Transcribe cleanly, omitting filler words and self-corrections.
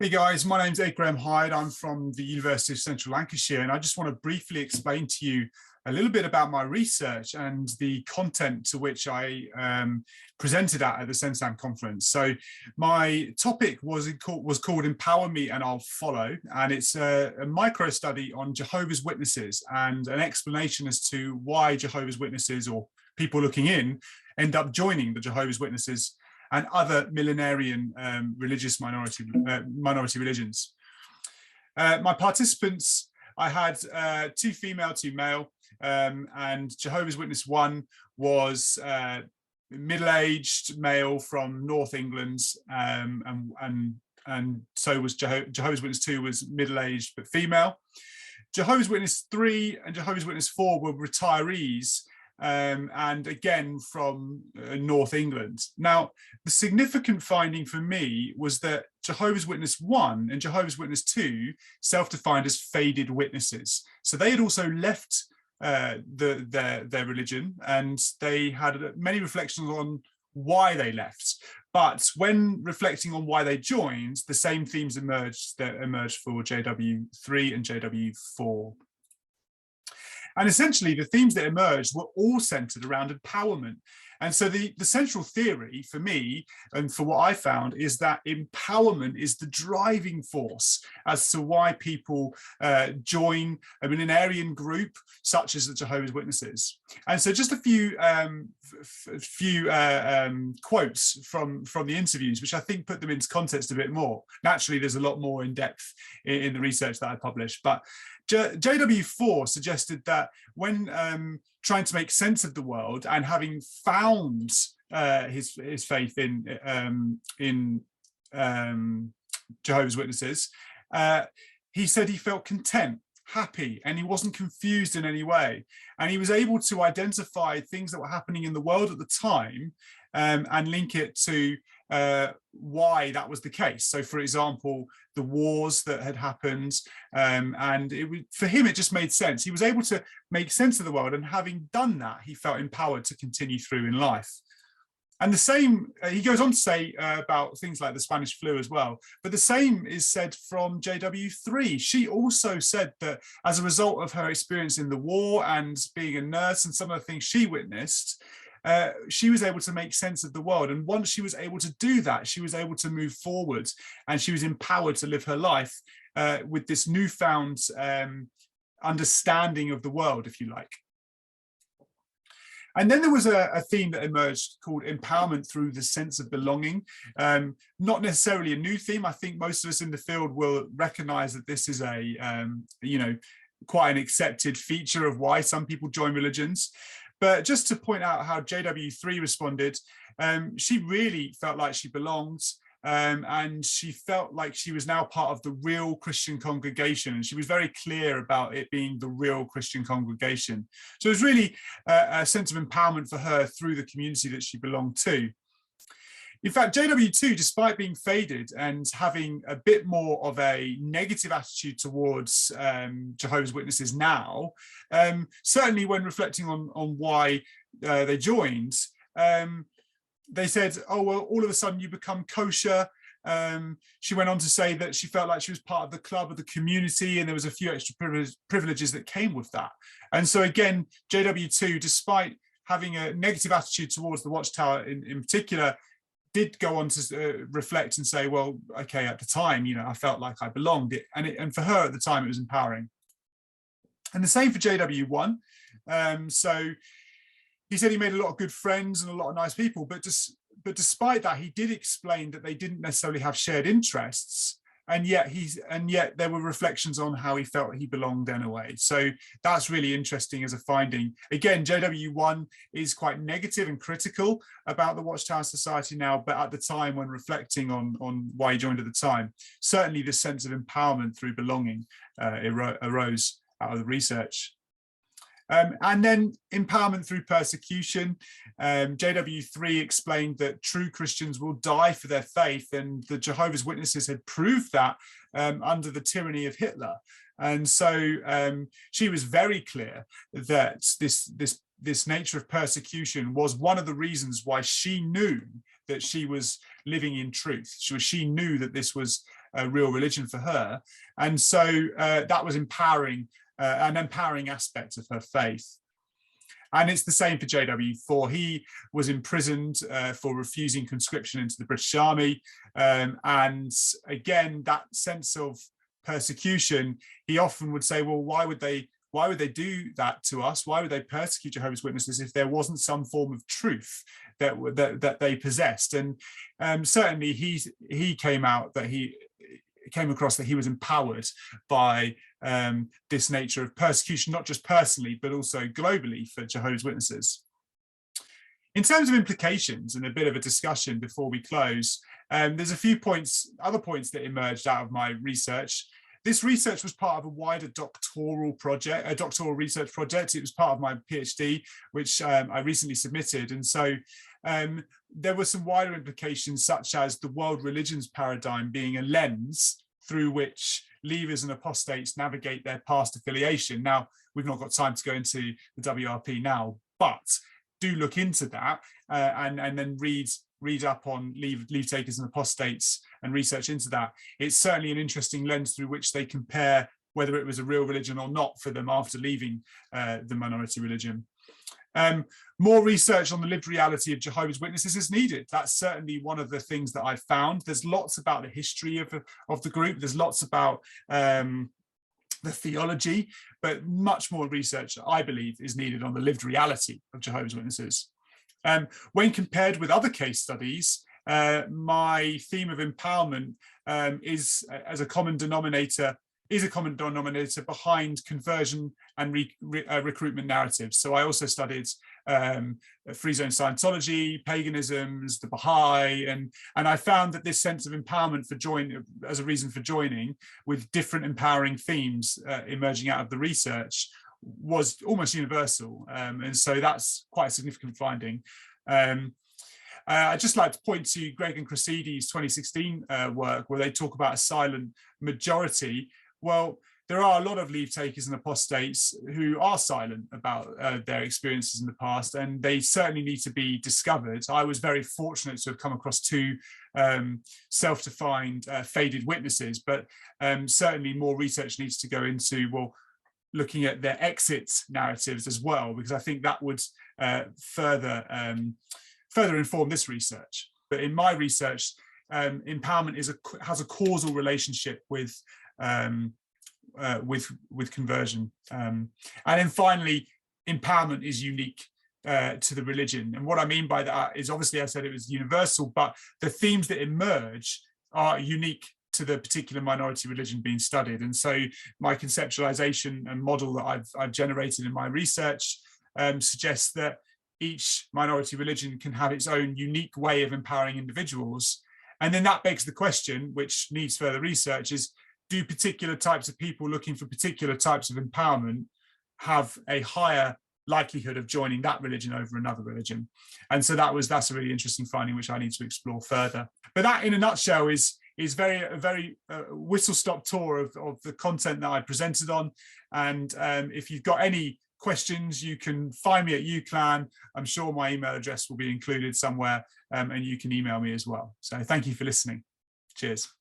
Hey guys, my name's Edward Graham Hyde. I'm from the University of Central Lancashire, and I just want to briefly explain to you a little bit about my research and the content to which I presented at the SENSAM conference. So my topic was called Empower Me and I'll Follow, and it's a micro study on Jehovah's Witnesses and an explanation as to why Jehovah's Witnesses, or people looking in, end up joining the Jehovah's Witnesses and other millenarian religious minority religions. My participants, I had 2 female, 2 male, and Jehovah's Witness 1 was middle-aged male from North England, and so was Jehovah's Witness 2 was middle-aged but female. Jehovah's Witness 3 and Jehovah's Witness 4 were retirees, and again from North England. Now, the significant finding for me was that Jehovah's Witness 1 and Jehovah's Witness 2 self-defined as faded witnesses. So they had also left their religion, and they had many reflections on why they left. But when reflecting on why they joined, the same themes emerged for JW3 and JW4. And essentially, the themes that emerged were all centered around empowerment. And so the central theory for me, and for what I found, is that empowerment is the driving force as to why people join a millenarian group such as the Jehovah's Witnesses. And so just a few quotes from the interviews, which I think put them into context a bit more. Naturally, there's a lot more in depth in the research that I published, but JW4 suggested that when trying to make sense of the world and having found his faith in Jehovah's Witnesses, he said he felt content, happy, and he wasn't confused in any way. And he was able to identify things that were happening in the world at the time and link it to why that was the case. So, for example, the wars that had happened, and for him, it just made sense. He was able to make sense of the world, and having done that, he felt empowered to continue through in life. And the same, he goes on to say about things like the Spanish flu as well, but the same is said from JW3. She also said that as a result of her experience in the war and being a nurse and some of the things she witnessed, she was able to make sense of the world. And once she was able to do that, she was able to move forward, and she was empowered to live her life with this newfound understanding of the world, if you like. And then there was a theme that emerged called empowerment through the sense of belonging. Not necessarily a new theme. I think most of us in the field will recognize that this is quite an accepted feature of why some people join religions. But just to point out how JW3 responded, she really felt like she belonged, and she felt like she was now part of the real Christian congregation, and she was very clear about it being the real Christian congregation. So it was really a sense of empowerment for her through the community that she belonged to. In fact, JW2, despite being faded and having a bit more of a negative attitude towards Jehovah's Witnesses now, certainly when reflecting on why they joined, they said, oh, well, all of a sudden you become kosher. She went on to say that she felt like she was part of the club, of the community, and there was a few extra privileges that came with that. And so again, JW2, despite having a negative attitude towards the Watchtower in particular, did go on to reflect and say, well, okay, at the time, I felt like I belonged. And for her at the time, it was empowering. And the same for JW1. So he said he made a lot of good friends and a lot of nice people, but despite that, he did explain that they didn't necessarily have shared interests. And yet there were reflections on how he felt he belonged anyway. So that's really interesting as a finding. Again, JW1 is quite negative and critical about the Watchtower Society now, but at the time, when reflecting on why he joined at the time, certainly this sense of empowerment through belonging arose out of the research. And then empowerment through persecution. JW3 explained that true Christians will die for their faith, and the Jehovah's Witnesses had proved that under the tyranny of Hitler. And so she was very clear that this nature of persecution was one of the reasons why she knew that she was living in truth. She knew that this was a real religion for her. And so that was empowering, an empowering aspect of her faith. And it's the same for JW4. He was imprisoned for refusing conscription into the British Army. And again, that sense of persecution, he often would say, well, why would they do that to us? Why would they persecute Jehovah's Witnesses if there wasn't some form of truth that they possessed? And certainly he came across that he was empowered by this nature of persecution, not just personally, but also globally for Jehovah's Witnesses. In terms of implications and a bit of a discussion before we close, there's a few other points that emerged out of my research. This research was part of a wider doctoral research project. It was part of my PhD, which I recently submitted. And so there were some wider implications, such as the world religions paradigm being a lens through which leavers and apostates navigate their past affiliation. Now, we've not got time to go into the WRP now, but do look into that and then read up on leavetakers and apostates and research into that. It's certainly an interesting lens through which they compare whether it was a real religion or not for them after leaving the minority religion. More research on the lived reality of Jehovah's Witnesses is needed. That's certainly one of the things that I found. There's lots about the history of the group. There's lots about the theology, but much more research, I believe, is needed on the lived reality of Jehovah's Witnesses. When compared with other case studies, my theme of empowerment is a common denominator behind conversion and recruitment narratives. So I also studied free zone Scientology, paganisms, the Baha'i, and I found that this sense of empowerment as a reason for joining, with different empowering themes emerging out of the research, was almost universal. And so that's quite a significant finding. I'd just like to point to Greg and Cressidi's 2016 work, where they talk about a silent majority. Well, there are a lot of leave takers and apostates who are silent about their experiences in the past, and they certainly need to be discovered. I was very fortunate to have come across two self-defined faded witnesses, but certainly more research needs to go into, well, looking at their exit narratives as well, because I think that would further inform this research. But in my research, empowerment has a causal relationship with conversion. And then finally, empowerment is unique to the religion. And what I mean by that is, obviously I said it was universal, but the themes that emerge are unique to the particular minority religion being studied. And so my conceptualization and model that I've generated in my research suggests that each minority religion can have its own unique way of empowering individuals. And then that begs the question, which needs further research, is, do particular types of people looking for particular types of empowerment have a higher likelihood of joining that religion over another religion? And so that's a really interesting finding, which I need to explore further. But that, in a nutshell, is a very whistle-stop tour of the content that I presented on. And if you've got any questions, you can find me at UCLan. I'm sure my email address will be included somewhere, and you can email me as well. So thank you for listening. Cheers.